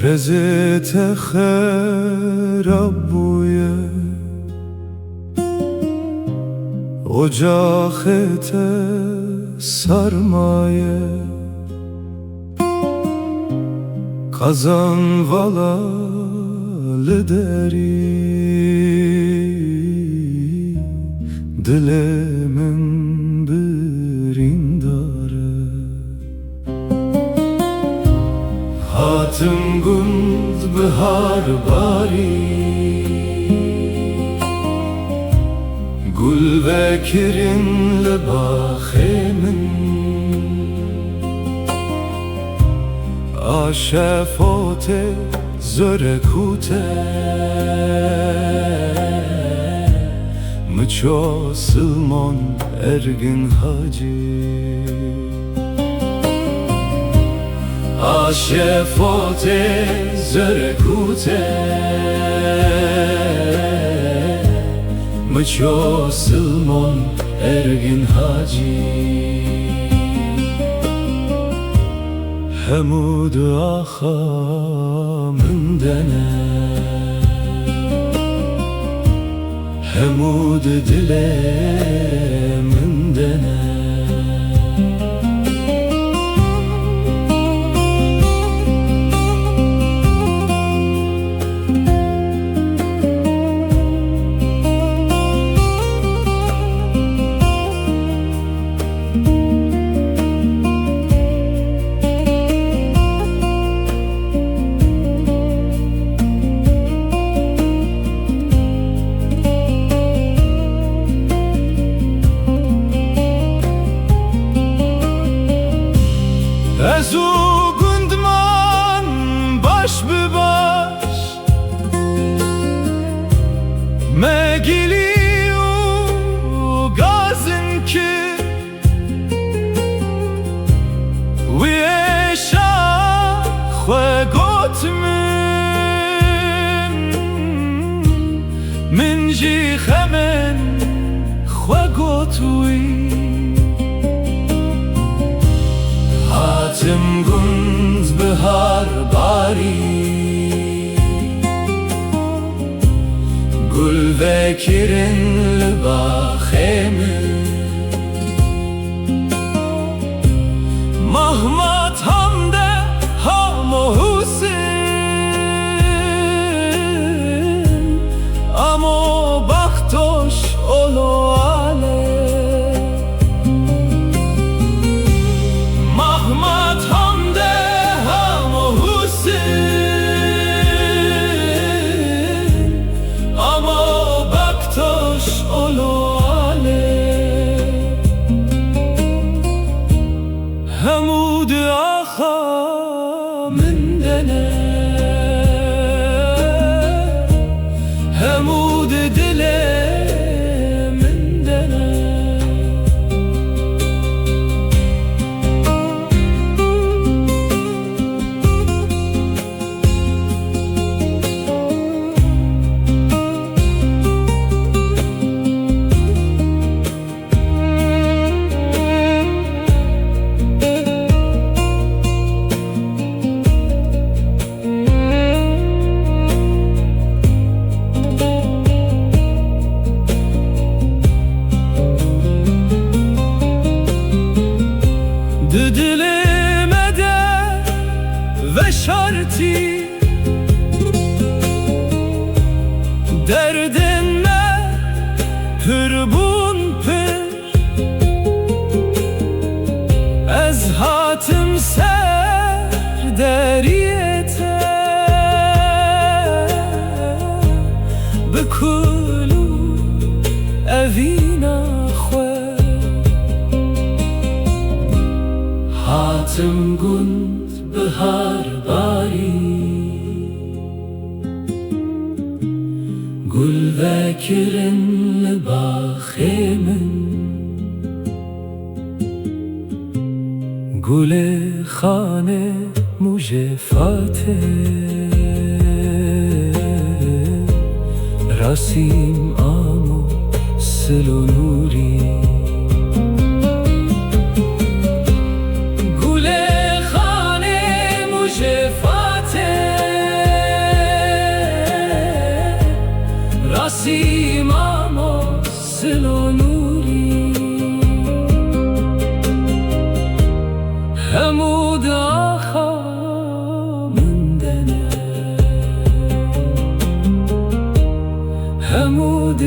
رزت خرابویه اجاقت سرمایه Kazan valalı deri Dilimin birindarı Hatım gund bihar bari Gul ve kirinli baximin Aşefote zörekute Mıço sılmon ergin hacı Aşefote zörekute Mıço sılmon ergin hacı Hemud axa min dene Hemud dile min dene Ezu gundman baş be baş Me geliyu gazın ki Ve eşa xwe gotmin Min jî xemen xwe gotwî Hatım gund bihar bari Gul ve kirinli baximin Mahmat hamde hamo Hüseyin Amo baktoş olo ale Mahmat hamde hamo Hüseyin Amo baktoş olo ale Hemud axa min dene Hemud dile min dene Dilime de ve şarti Derdinme pürbun pür Ez hatım ser deriyete Bikulu evina xwe Hatım gund bihar bari Gul ve kirinli baximin Gule khane mujefate Rasim amo silonuri Gule khane mujefate سیما سل و نوری همود آخا مندنه همود